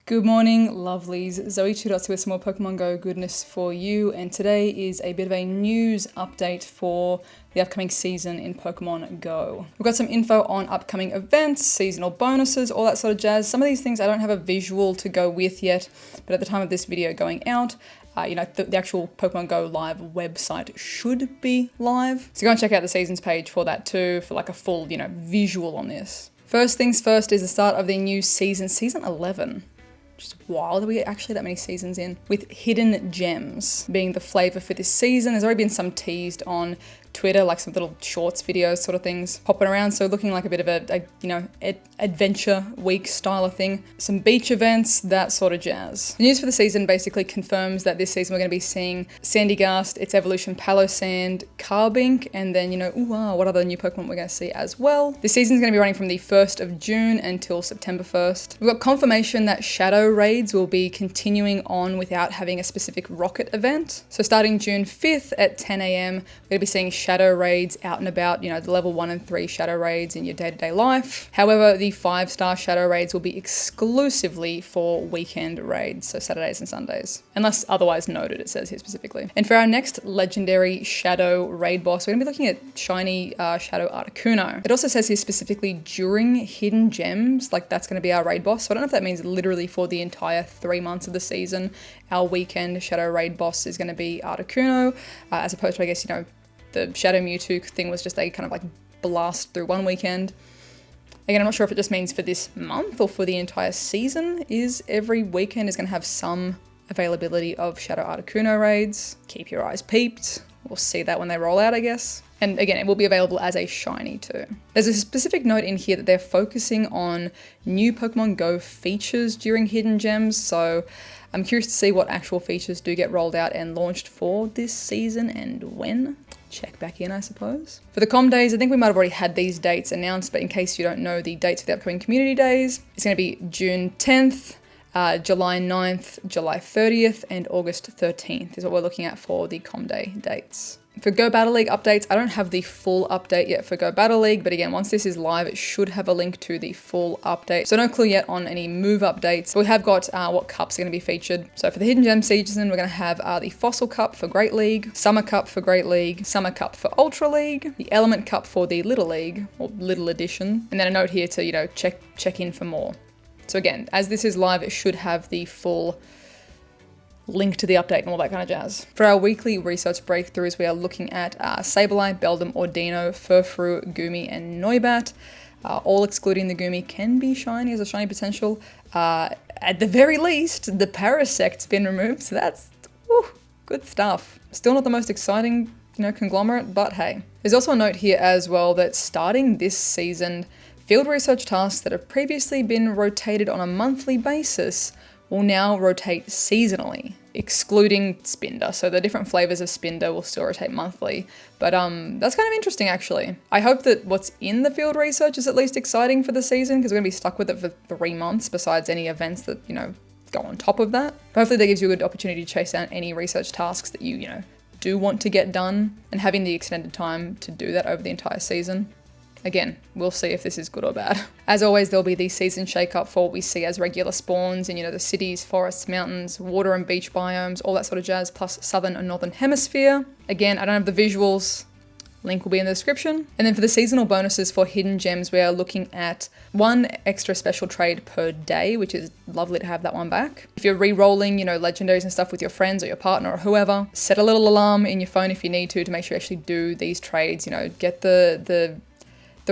Good morning, lovelies. ZoëTwoDots here with some more Pokemon Go goodness for you, and today is a bit of a news update for the upcoming season in Pokemon Go. We've got some info on upcoming events, seasonal bonuses, all that sort of jazz. Some of these things I don't have a visual to go with yet, but at the time of this video going out, the actual Pokemon Go live website should be live. So go and check out the seasons page for that too, for like a full, visual on this. First things first is the start of the new season, season 11. Just wild, are we actually that many seasons in? With hidden gems being the flavor for this season. There's already been some teased on Twitter, like some little shorts videos sort of things popping around. So looking like a bit of a adventure week style of thing. Some beach events, that sort of jazz. The news for the season basically confirms that this season we're going to be seeing Sandygast, its evolution Palosand, Carbink, and then, what other new Pokemon we're going to see as well. This season's going to be running from the 1st of June until September 1st. We've got confirmation that Shadow Raids will be continuing on without having a specific rocket event. So starting June 5th at 10 AM, we're going to be seeing Shadow Raids out and about, the level 1 and 3 Shadow Raids in your day-to-day life. However, the 5-star Shadow Raids will be exclusively for weekend raids, so Saturdays and Sundays. Unless otherwise noted, it says here specifically. And for our next legendary Shadow Raid boss, we're going to be looking at shiny Shadow Articuno. It also says here specifically during hidden gems, like that's going to be our raid boss. So I don't know if that means literally for the entire 3 months of the season, our weekend Shadow Raid boss is going to be Articuno, as opposed to, I guess, the Shadow Mewtwo thing was just a kind of like blast through one weekend. Again, I'm not sure if it just means for this month or for the entire season, is every weekend is going to have some availability of Shadow Articuno raids. Keep your eyes peeped. We'll see that when they roll out, I guess. And again, it will be available as a shiny too. There's a specific note in here that they're focusing on new Pokemon Go features during hidden gems. So I'm curious to see what actual features do get rolled out and launched for this season and when. Check back in, I suppose. For the comm days, I think we might have already had these dates announced, but in case you don't know the dates for the upcoming community days, it's going to be June 10th, July 9th, July 30th, and August 13th is what we're looking at for the comm day dates. For Go Battle League updates, I don't have the full update yet for Go Battle League, but again, once this is live, it should have a link to the full update. So no clue yet on any move updates, but we have got what cups are going to be featured. So for the Hidden Gem season, we're going to have the Fossil Cup for Great League, Summer Cup for Great League, Summer Cup for Ultra League, the Element Cup for the Little League, or Little Edition, and then a note here to, check in for more. So again, as this is live, it should have the full link to the update and all that kind of jazz. For our weekly research breakthroughs, we are looking at Sableye, Beldum, Ordino, Furfrou, Goomy, and Noibat. All excluding the Goomy can be shiny as a shiny potential. At the very least, the Parasect's been removed, so that's good stuff. Still not the most exciting, conglomerate, but hey. There's also a note here as well that starting this season, field research tasks that have previously been rotated on a monthly basis will now rotate seasonally, excluding Spinder. So the different flavors of Spinder will still rotate monthly. But that's kind of interesting, actually. I hope that what's in the field research is at least exciting for the season, because we're going to be stuck with it for 3 months, besides any events that, go on top of that. But hopefully that gives you a good opportunity to chase down any research tasks that you, do want to get done, and having the extended time to do that over the entire season. Again, we'll see if this is good or bad. As always, there'll be the season shake-up for what we see as regular spawns in, the cities, forests, mountains, water and beach biomes, all that sort of jazz, plus southern and northern hemisphere. Again, I don't have the visuals. Link will be in the description. And then for the seasonal bonuses for hidden gems, we are looking at 1 extra special trade per day, which is lovely to have that one back. If you're re-rolling, legendaries and stuff with your friends or your partner or whoever, set a little alarm in your phone if you need to make sure you actually do these trades, get the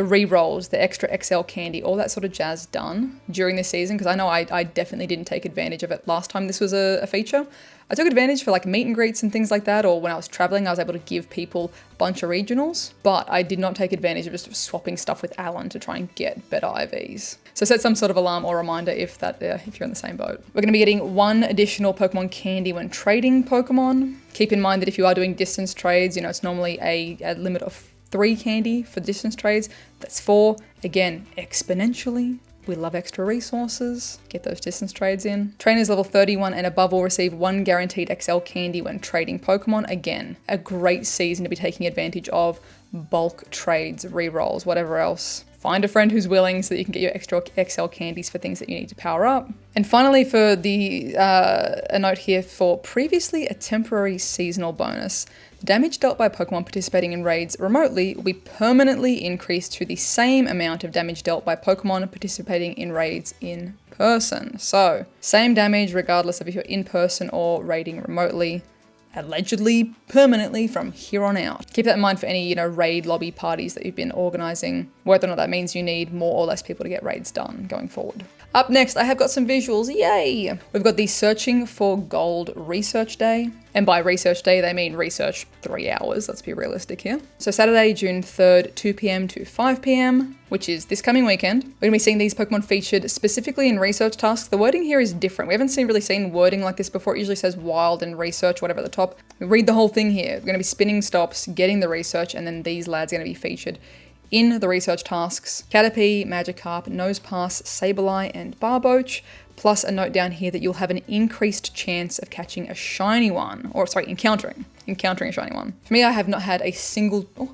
re-rolls, the extra XL candy, all that sort of jazz done during this season, because I know I definitely didn't take advantage of it last time this was a feature. I took advantage for like meet and greets and things like that, or when I was traveling, I was able to give people a bunch of regionals, but I did not take advantage of just swapping stuff with Alan to try and get better IVs. So set some sort of alarm or reminder if you're in the same boat. We're going to be getting 1 additional Pokemon candy when trading Pokemon. Keep in mind that if you are doing distance trades, it's normally a limit of 3 candy for distance trades. That's 4. Again, exponentially. We love extra resources. Get those distance trades in. Trainers level 31 and above will receive 1 guaranteed XL candy when trading Pokemon. Again, a great season to be taking advantage of bulk trades, rerolls, whatever else. Find a friend who's willing so that you can get your extra XL candies for things that you need to power up. And finally, for the a note here for previously a temporary seasonal bonus, the damage dealt by Pokemon participating in raids remotely will be permanently increased to the same amount of damage dealt by Pokemon participating in raids in person. So, same damage regardless of if you're in person or raiding remotely, allegedly permanently from here on out. Keep that in mind for any, raid lobby parties that you've been organizing, whether or not that means you need more or less people to get raids done going forward. Up next, I have got some visuals, yay! We've got the Searching for Gold Research Day. And by Research Day, they mean research 3 hours, let's be realistic here. So Saturday, June 3rd, 2 p.m. to 5 p.m, which is this coming weekend. We're gonna be seeing these Pokemon featured specifically in research tasks. The wording here is different. We haven't really seen wording like this before. It usually says wild and research, whatever at the top. We read the whole thing here. We're gonna be spinning stops, getting the research, and then these lads are gonna be featured in the research tasks: Caterpie, Magikarp, Nosepass, Sableye, and Barboach, plus a note down here that you'll have an increased chance of catching a shiny one, or sorry, encountering a shiny one. For me, I have not had a single, oh,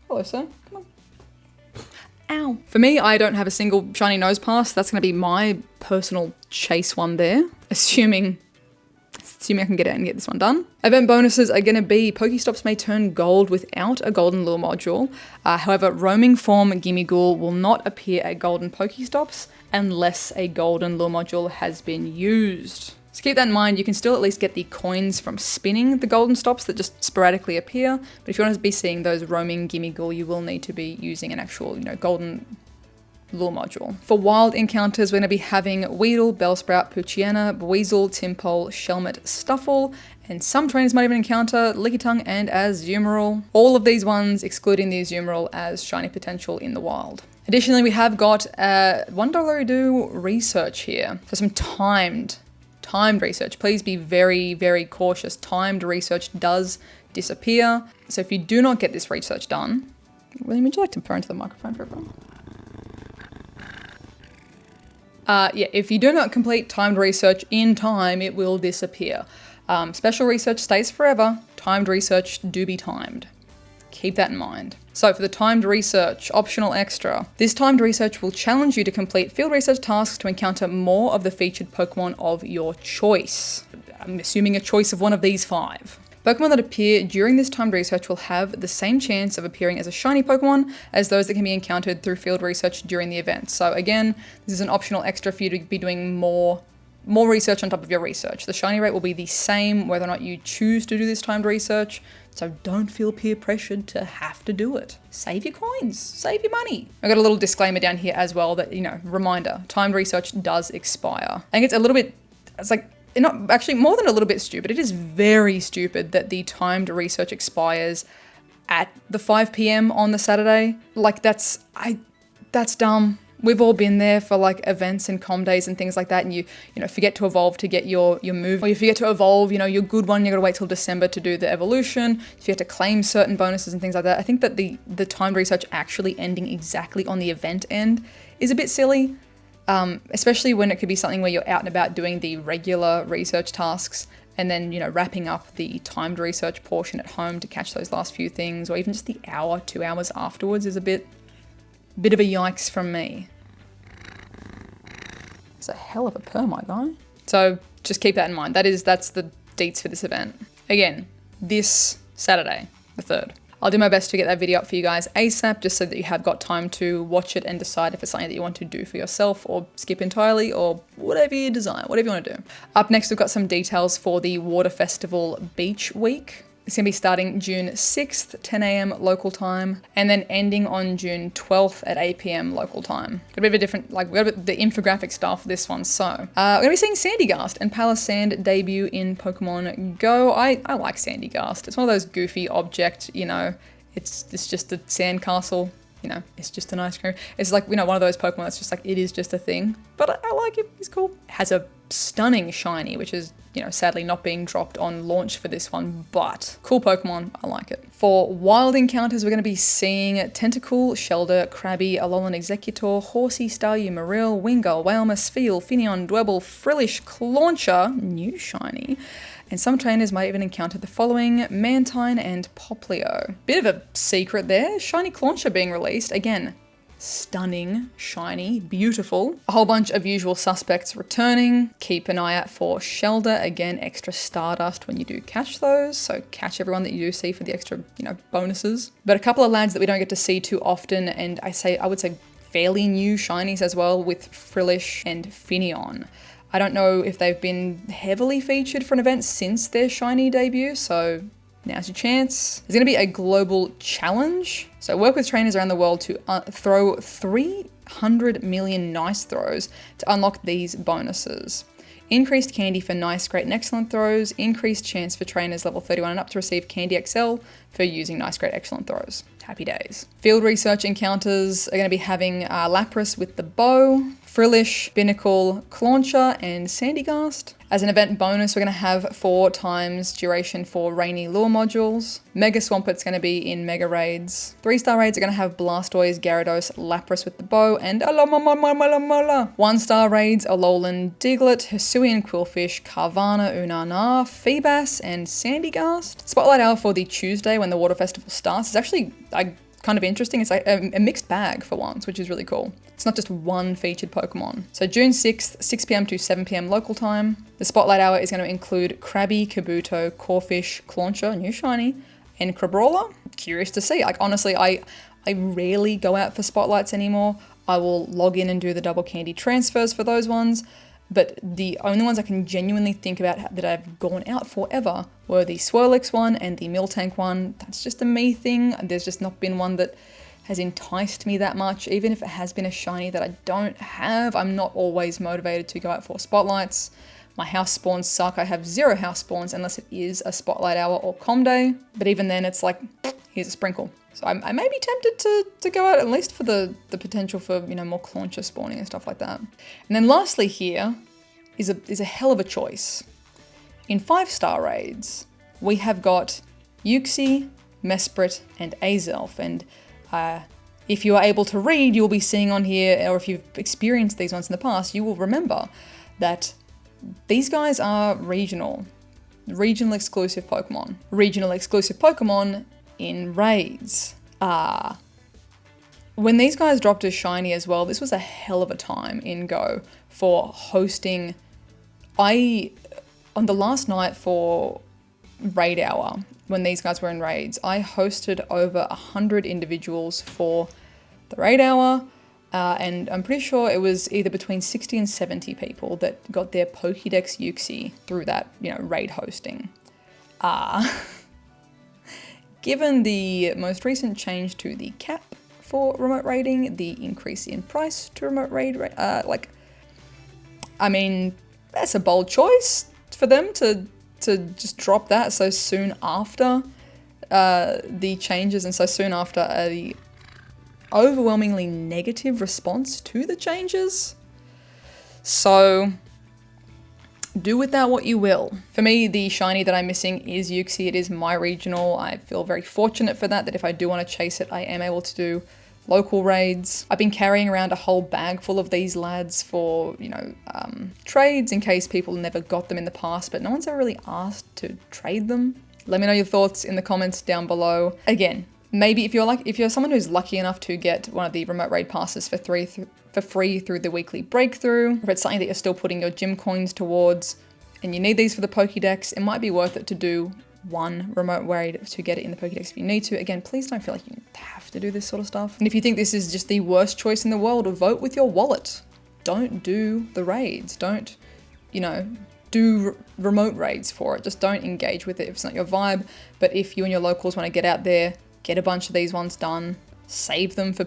hello sir, come on. Ow. For me, I don't have a single shiny Nosepass. That's gonna be my personal chase one there, assuming I can get out and get this one done. Event bonuses are going to be Pokestops may turn gold without a golden lure module. However, roaming form Gimmighoul will not appear at golden Pokestops unless a golden lure module has been used. So keep that in mind. You can still at least get the coins from spinning the golden stops that just sporadically appear. But if you want to be seeing those roaming Gimmighoul, you will need to be using an actual, golden lure module. For wild encounters, we're going to be having Weedle, Bellsprout, Poochyena, Buizel, Timpole, Shelmet, Stuffle, and some trainers might even encounter Lickitung and Azumarill. All of these ones, excluding the Azumarill, as shiny potential in the wild. Additionally, we have got $1 research here. So some timed research. Please be very, very cautious. Timed research does disappear. So if you do not get this research done, William, would you like to purr into the microphone for everyone? If you do not complete timed research in time, it will disappear. Special research stays forever. Timed research do be timed. Keep that in mind. So for the timed research, optional extra, this timed research will challenge you to complete field research tasks to encounter more of the featured Pokemon of your choice. I'm assuming a choice of one of these 5. Pokemon that appear during this timed research will have the same chance of appearing as a shiny Pokemon as those that can be encountered through field research during the event. So again, this is an optional extra for you to be doing more research on top of your research. The shiny rate will be the same whether or not you choose to do this timed research, so don't feel peer pressured to have to do it. Save your coins, save your money. I got a little disclaimer down here as well that, reminder, timed research does expire. I think it's not actually more than a little bit stupid. It is very stupid that the timed research expires at the 5 p.m. on the Saturday. That's dumb. We've all been there for events and comm days and things like that, and you forget to evolve to get your move, or you forget to evolve, your good one, you gotta wait till December to do the evolution. If you have to claim certain bonuses and things like that, I think that the timed research actually ending exactly on the event end is a bit silly. Especially when it could be something where you're out and about doing the regular research tasks and then, wrapping up the timed research portion at home to catch those last few things, or even just the hour, 2 hours afterwards is a bit of a yikes from me. It's a hell of a purr, my guy. So just keep that in mind. That's the deets for this event. Again, this Saturday, the 3rd. I'll do my best to get that video up for you guys ASAP, just so that you have got time to watch it and decide if it's something that you want to do for yourself or skip entirely, or whatever you desire, whatever you want to do. Up next, we've got some details for the Water Festival Beach Week. It's going to be starting June 6th, 10 a.m. local time, and then ending on June 12th at 8 p.m. local time. Got a bit of a different, we've got a bit the infographic style for this one. So, we're going to be seeing Sandygast and Palisand debut in Pokemon GO. I like Sandygast. It's one of those goofy object, it's just a sandcastle. It's just an ice cream. It's one of those Pokemon that's just it is just a thing. But I like it. It's cool. It has a stunning shiny, which is, sadly not being dropped on launch for this one, but cool Pokemon. I like it. For wild encounters, we're going to be seeing Tentacool, Shelder, Krabby, Alolan Executor, Horsey, Staryu, Marill, Wingull, Whalmer, Spheal, Finneon, Dwebble, Frillish, Clauncher, new shiny, and some trainers might even encounter the following: Mantine and Poplio. Bit of a secret there, shiny Clauncher being released. Again, stunning, shiny, beautiful. A whole bunch of usual suspects returning. Keep an eye out for Shelter. Again, extra Stardust when you do catch those. So catch everyone that you do see for the extra, bonuses. But a couple of lads that we don't get to see too often, and I would say fairly new shinies as well, with Frillish and Finneon. I don't know if they've been heavily featured for an event since their shiny debut, so now's your chance. There's going to be a global challenge. So work with trainers around the world to throw 300 million nice throws to unlock these bonuses. Increased candy for nice, great, and excellent throws. Increased chance for trainers level 31 and up to receive Candy XL for using nice, great, excellent throws. Happy days. Field research encounters are going to be having Lapras with the bow, Frillish, Binnacle, Clauncher, and Sandygast. As an event bonus, we're going to have 4 times duration for Rainy Lure modules. Mega Swampet's going to be in Mega Raids. 3-star raids are going to have Blastoise, Gyarados, Lapras with the bow, and Alomomomomomomola. 1-star raids, Alolan, Diglett, Hisuian Quillfish, Carvana, Unana, Feebas, and Sandygast. Spotlight hour for the Tuesday when the Water Festival starts is actually kind of interesting. It's like a mixed bag for once, which is really cool. It's not just one featured Pokemon. So June 6th, 6 p.m. to 7 p.m. local time. The Spotlight Hour is going to include Krabby, Kabuto, Corphish, Clauncher, new shiny, and Crabrawler. Curious to see. Like, honestly, I rarely go out for Spotlights anymore. I will log in and do the double candy transfers for those ones. But the only ones I can genuinely think about that I've gone out for ever were the Swirlix one and the Miltank one. That's just a me thing. There's just not been one that has enticed me that much. Even if it has been a shiny that I don't have, I'm not always motivated to go out for spotlights. My house spawns suck. I have 0 house spawns unless it is a Spotlight Hour or Com Day. But even then, it's like, here's a sprinkle. So I may be tempted to go out at least for the potential for, more Clauncher spawning and stuff like that. And then lastly here is a hell of a choice. In 5-star raids, we have got Uxie, Mesprit, and Azelf. And if you are able to read, you'll be seeing on here, or if you've experienced these ones in the past, you will remember that these guys are regional exclusive Pokemon. Regional exclusive Pokemon in raids. When these guys dropped as shiny as well, this was a hell of a time in Go for hosting. On the last night for Raid Hour, when these guys were in raids, I hosted over 100 individuals for the Raid Hour, and I'm pretty sure it was either between 60 and 70 people that got their Pokédex Uxie through that, raid hosting. Given the most recent change to the cap for remote raiding, the increase in price to remote raid, that's a bold choice for them to just drop that so soon after the changes and so soon after the overwhelmingly negative response to the changes. So do with that what you will. For me, the shiny that I'm missing is Uxie. It is my regional. I feel very fortunate for that if I do want to chase it, I am able to do local raids. I've been carrying around a whole bag full of these lads for, trades in case people never got them in the past, but no one's ever really asked to trade them. Let me know your thoughts in the comments down below. Again, maybe if you're someone who's lucky enough to get one of the remote raid passes for free through the weekly breakthrough, if it's something that you're still putting your gym coins towards and you need these for the Pokédex, it might be worth it to do one remote raid to get it in the Pokédex if you need to. Again, please don't feel like you have to do this sort of stuff. And if you think this is just the worst choice in the world, vote with your wallet. Don't do the raids. Don't, do remote raids for it. Just don't engage with it if it's not your vibe. But if you and your locals want to get out there, get a bunch of these ones done, save them for,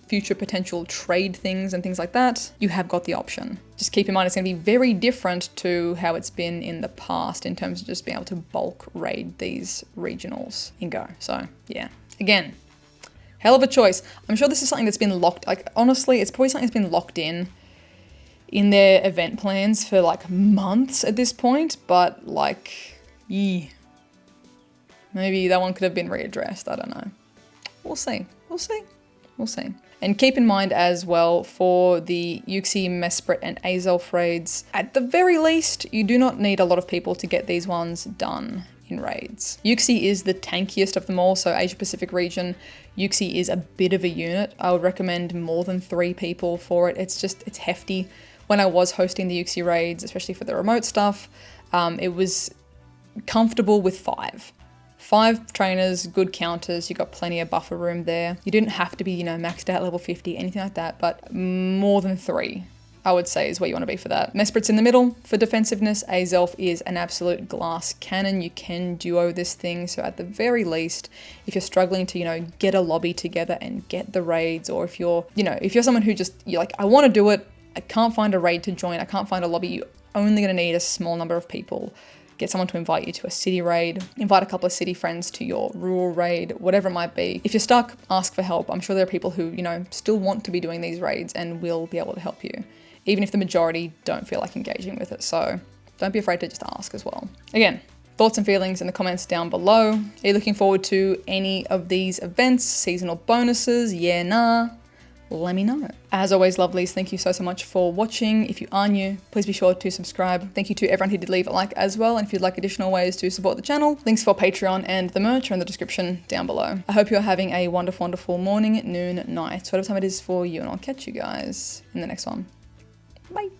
future potential trade things and things like that, you have got the option. Just keep in mind it's going to be very different to how it's been in the past in terms of just being able to bulk raid these regionals in Go. So yeah, again, hell of a choice. I'm sure this is something that's been locked, honestly, it's probably something that's been locked in their event plans for months at this point, but maybe that one could have been readdressed. I don't know. We'll see. And keep in mind as well for the Uxie, Mesprit, and Azelf raids, at the very least, you do not need a lot of people to get these ones done in raids. Yuxi is the tankiest of them all, so Asia Pacific region, Yuxi is a bit of a unit. I would recommend more than 3 people for it. It's hefty. When I was hosting the Yuxi raids, especially for the remote stuff, it was comfortable with 5. 5 trainers, good counters, you got plenty of buffer room there. You didn't have to be, you know, maxed out level 50, anything like that, but more than 3, I would say, is where you want to be for that. Mesprit's in the middle for defensiveness. Azelf is an absolute glass cannon. You can duo this thing, so at the very least, if you're struggling to, you know, get a lobby together and get the raids, or if you're, you know, if you're someone who just, you're like, I want to do it, I can't find a raid to join, I can't find a lobby, you're only going to need a small number of people. Get someone to invite you to a city raid, invite a couple of city friends to your rural raid, whatever it might be. If you're stuck, ask for help. I'm sure there are people who, you know, still want to be doing these raids and will be able to help you, even if the majority don't feel like engaging with it. So don't be afraid to just ask as well. Again, thoughts and feelings in the comments down below. Are you looking forward to any of these events, seasonal bonuses? Yeah, nah. Let me know. As always, lovelies, thank you so much for watching. If you are new, please be sure to subscribe. Thank you to everyone who did leave a like as well. And if you'd like additional ways to support the channel, links for Patreon and the merch are in the description down below. I hope you're having a wonderful, wonderful morning, noon, night, whatever time it is for you, and I'll catch you guys in the next one. Bye.